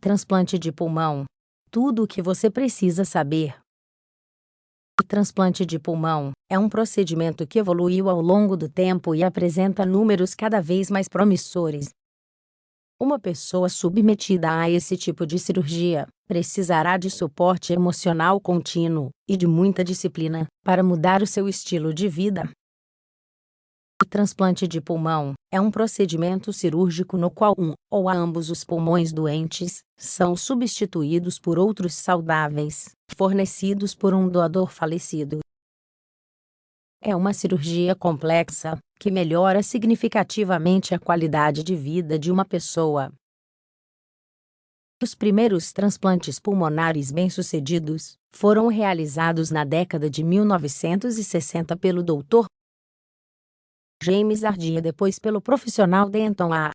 transplante de pulmão. Tudo o que você precisa saber. O transplante de pulmão é um procedimento que evoluiu ao longo do tempo e apresenta números cada vez mais promissores. Uma pessoa submetida a esse tipo de cirurgia precisará de suporte emocional contínuo e de muita disciplina para mudar o seu estilo de vida. O transplante de pulmão é um procedimento cirúrgico no qual um ou ambos os pulmões doentes são substituídos por outros saudáveis, fornecidos por um doador falecido. É uma cirurgia complexa que melhora significativamente a qualidade de vida de uma pessoa. Os primeiros transplantes pulmonares bem-sucedidos foram realizados na década de 1960 pelo Dr. James Ardia, depois pelo profissional Denton A.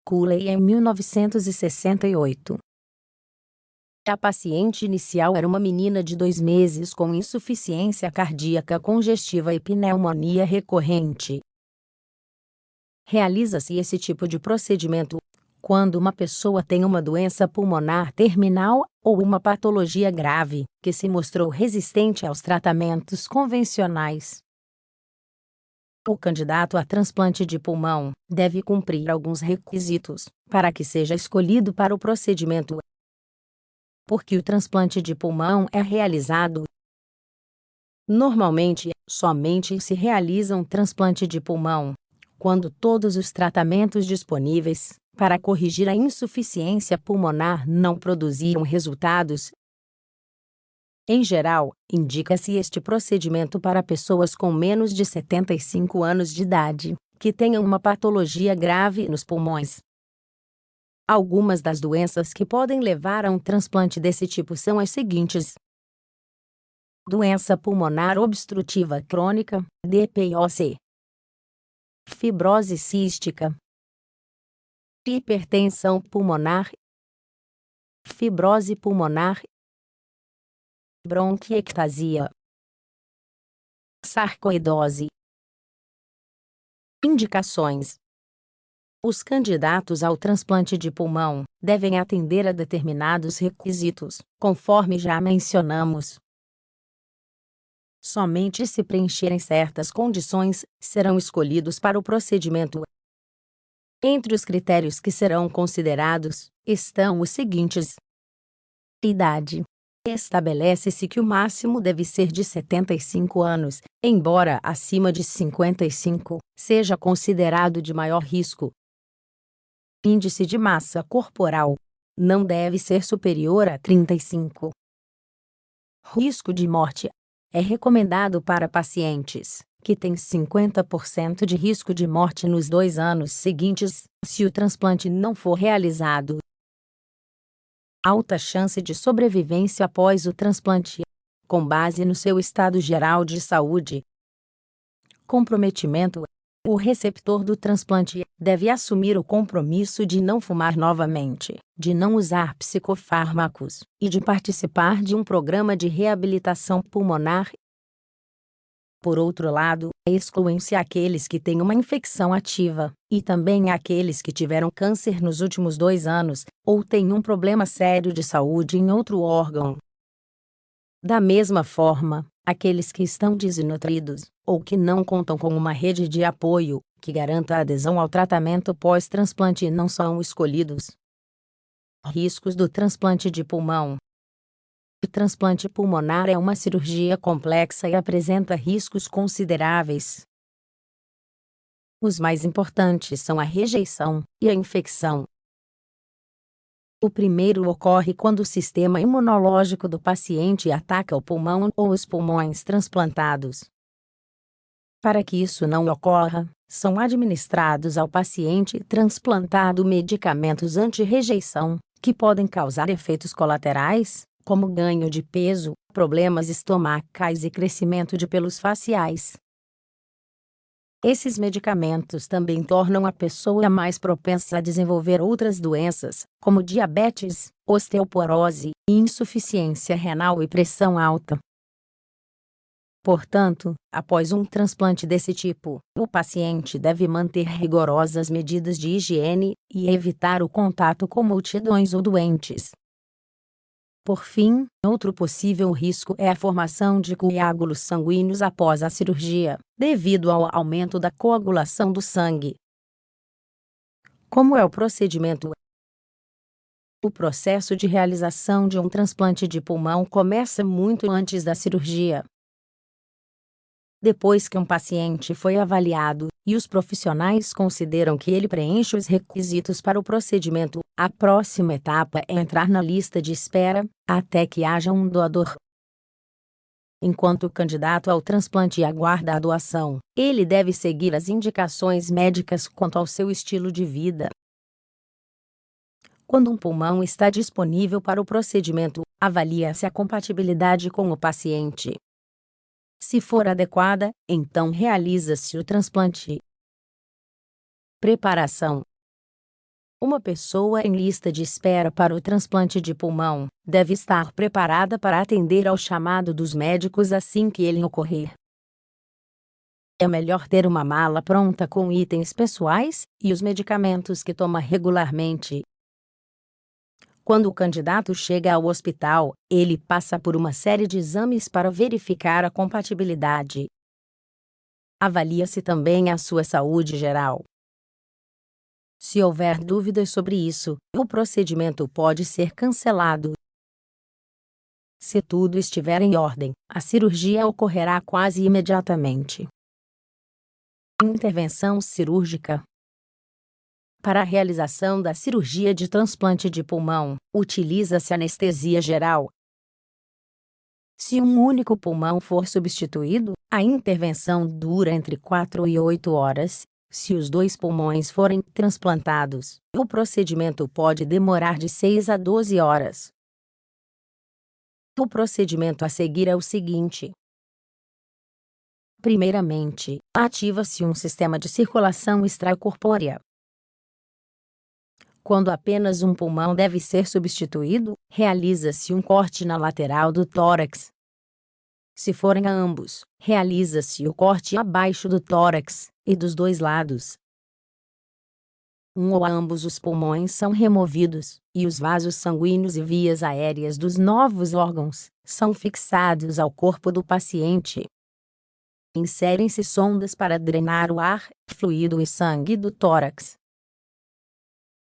Cooley em 1968. A paciente inicial era uma menina de 2 meses com insuficiência cardíaca congestiva e pneumonia recorrente. Realiza-se esse tipo de procedimento quando uma pessoa tem uma doença pulmonar terminal ou uma patologia grave que se mostrou resistente aos tratamentos convencionais. O candidato a transplante de pulmão deve cumprir alguns requisitos para que seja escolhido para o procedimento. Porque o transplante de pulmão é realizado. Normalmente, somente se realiza um transplante de pulmão quando todos os tratamentos disponíveis para corrigir a insuficiência pulmonar não produziram resultados. Em geral, indica-se este procedimento para pessoas com menos de 75 anos de idade, que tenham uma patologia grave nos pulmões. Algumas das doenças que podem levar a um transplante desse tipo são as seguintes: doença pulmonar obstrutiva crônica, DPOC, fibrose cística, hipertensão pulmonar, fibrose pulmonar, bronquiectasia, sarcoidose. Indicações: os candidatos ao transplante de pulmão devem atender a determinados requisitos, conforme já mencionamos. Somente se preencherem certas condições, serão escolhidos para o procedimento. Entre os critérios que serão considerados, estão os seguintes: idade. Estabelece-se que o máximo deve ser de 75 anos, embora acima de 55 seja considerado de maior risco. Índice de massa corporal não deve ser superior a 35. Risco de morte é recomendado para pacientes que têm 50% de risco de morte nos 2 anos seguintes, se o transplante não for realizado. Alta chance de sobrevivência após o transplante, com base no seu estado geral de saúde. Comprometimento: o receptor do transplante deve assumir o compromisso de não fumar novamente, de não usar psicofármacos e de participar de um programa de reabilitação pulmonar. Por outro lado, excluem-se aqueles que têm uma infecção ativa, e também aqueles que tiveram câncer nos últimos 2 anos, ou têm um problema sério de saúde em outro órgão. Da mesma forma, aqueles que estão desnutridos, ou que não contam com uma rede de apoio que garanta a adesão ao tratamento pós-transplante não são escolhidos. Riscos do transplante de pulmão. O transplante pulmonar é uma cirurgia complexa e apresenta riscos consideráveis. Os mais importantes são a rejeição e a infecção. O primeiro ocorre quando o sistema imunológico do paciente ataca o pulmão ou os pulmões transplantados. Para que isso não ocorra, são administrados ao paciente transplantado medicamentos anti-rejeição, que podem causar efeitos colaterais, como ganho de peso, problemas estomacais e crescimento de pelos faciais. Esses medicamentos também tornam a pessoa mais propensa a desenvolver outras doenças, como diabetes, osteoporose, insuficiência renal e pressão alta. Portanto, após um transplante desse tipo, o paciente deve manter rigorosas medidas de higiene e evitar o contato com multidões ou doentes. Por fim, outro possível risco é a formação de coágulos sanguíneos após a cirurgia, devido ao aumento da coagulação do sangue. Como é o procedimento? O processo de realização de um transplante de pulmão começa muito antes da cirurgia. Depois que um paciente foi avaliado e os profissionais consideram que ele preenche os requisitos para o procedimento, a próxima etapa é entrar na lista de espera, até que haja um doador. Enquanto o candidato ao transplante aguarda a doação, ele deve seguir as indicações médicas quanto ao seu estilo de vida. Quando um pulmão está disponível para o procedimento, avalia-se a compatibilidade com o paciente. Se for adequada, então realiza-se o transplante. Preparação. Uma pessoa em lista de espera para o transplante de pulmão deve estar preparada para atender ao chamado dos médicos assim que ele ocorrer. É melhor ter uma mala pronta com itens pessoais e os medicamentos que toma regularmente. Quando o candidato chega ao hospital, ele passa por uma série de exames para verificar a compatibilidade. Avalia-se também a sua saúde geral. Se houver dúvidas sobre isso, o procedimento pode ser cancelado. Se tudo estiver em ordem, a cirurgia ocorrerá quase imediatamente. Intervenção cirúrgica. Para a realização da cirurgia de transplante de pulmão, utiliza-se anestesia geral. Se um único pulmão for substituído, a intervenção dura entre 4 e 8 horas. Se os 2 pulmões forem transplantados, o procedimento pode demorar de 6 a 12 horas. O procedimento a seguir é o seguinte. Primeiramente, ativa-se um sistema de circulação extracorpórea. Quando apenas um pulmão deve ser substituído, realiza-se um corte na lateral do tórax. Se forem ambos, realiza-se o corte abaixo do tórax e dos dois lados. Um ou ambos os pulmões são removidos, e os vasos sanguíneos e vias aéreas dos novos órgãos são fixados ao corpo do paciente. Inserem-se sondas para drenar o ar, fluido e sangue do tórax.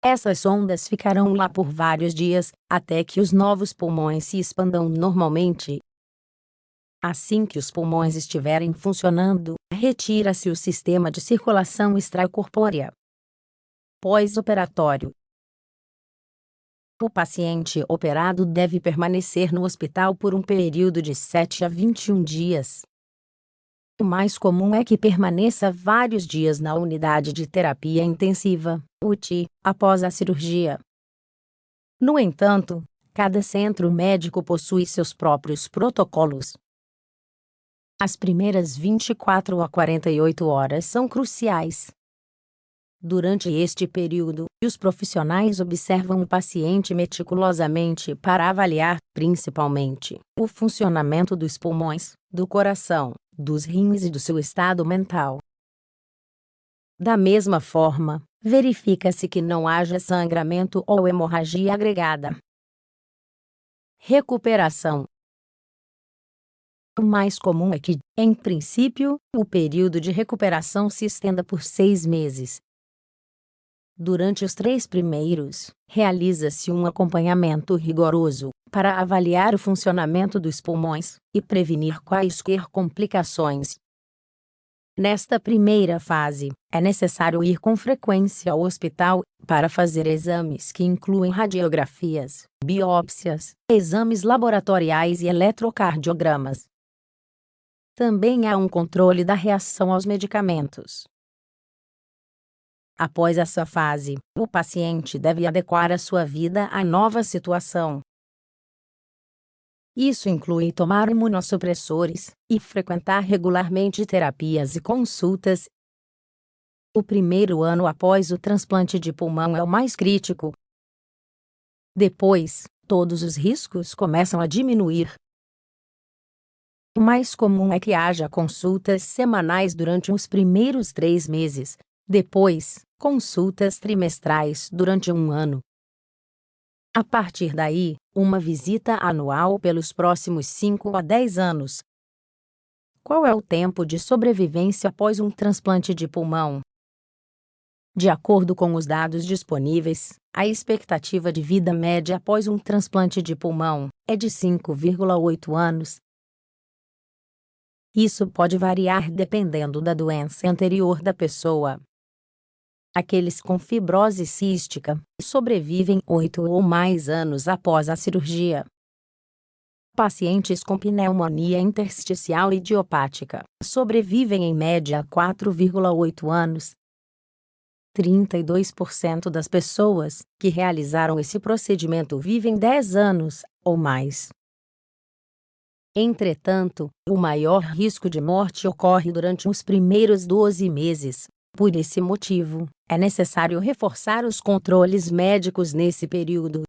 Essas sondas ficarão lá por vários dias, até que os novos pulmões se expandam normalmente. Assim que os pulmões estiverem funcionando, retira-se o sistema de circulação extracorpórea. Pós-operatório. O paciente operado deve permanecer no hospital por um período de 7 a 21 dias. O mais comum é que permaneça vários dias na unidade de terapia intensiva, UTI, após a cirurgia. No entanto, cada centro médico possui seus próprios protocolos. As primeiras 24 a 48 horas são cruciais. Durante este período, os profissionais observam o paciente meticulosamente para avaliar, principalmente, o funcionamento dos pulmões, do coração, dos rins e do seu estado mental. Da mesma forma, verifica-se que não haja sangramento ou hemorragia agregada. Recuperação. O mais comum é que, em princípio, o período de recuperação se estenda por 6 meses. Durante os 3 primeiros, realiza-se um acompanhamento rigoroso para avaliar o funcionamento dos pulmões e prevenir quaisquer complicações. Nesta primeira fase, é necessário ir com frequência ao hospital para fazer exames que incluem radiografias, biópsias, exames laboratoriais e eletrocardiogramas. Também há um controle da reação aos medicamentos. Após essa fase, o paciente deve adequar a sua vida à nova situação. Isso inclui tomar imunossupressores e frequentar regularmente terapias e consultas. O primeiro ano após o transplante de pulmão é o mais crítico. Depois, todos os riscos começam a diminuir. O mais comum é que haja consultas semanais durante os primeiros 3 meses, depois, consultas trimestrais durante um ano. A partir daí, uma visita anual pelos próximos 5 a 10 anos. Qual é o tempo de sobrevivência após um transplante de pulmão? De acordo com os dados disponíveis, a expectativa de vida média após um transplante de pulmão é de 5,8 anos. Isso pode variar dependendo da doença anterior da pessoa. Aqueles com fibrose cística sobrevivem 8 ou mais anos após a cirurgia. Pacientes com pneumonia intersticial idiopática sobrevivem em média 4,8 anos. 32% das pessoas que realizaram esse procedimento vivem 10 anos ou mais. Entretanto, o maior risco de morte ocorre durante os primeiros 12 meses. Por esse motivo, é necessário reforçar os controles médicos nesse período.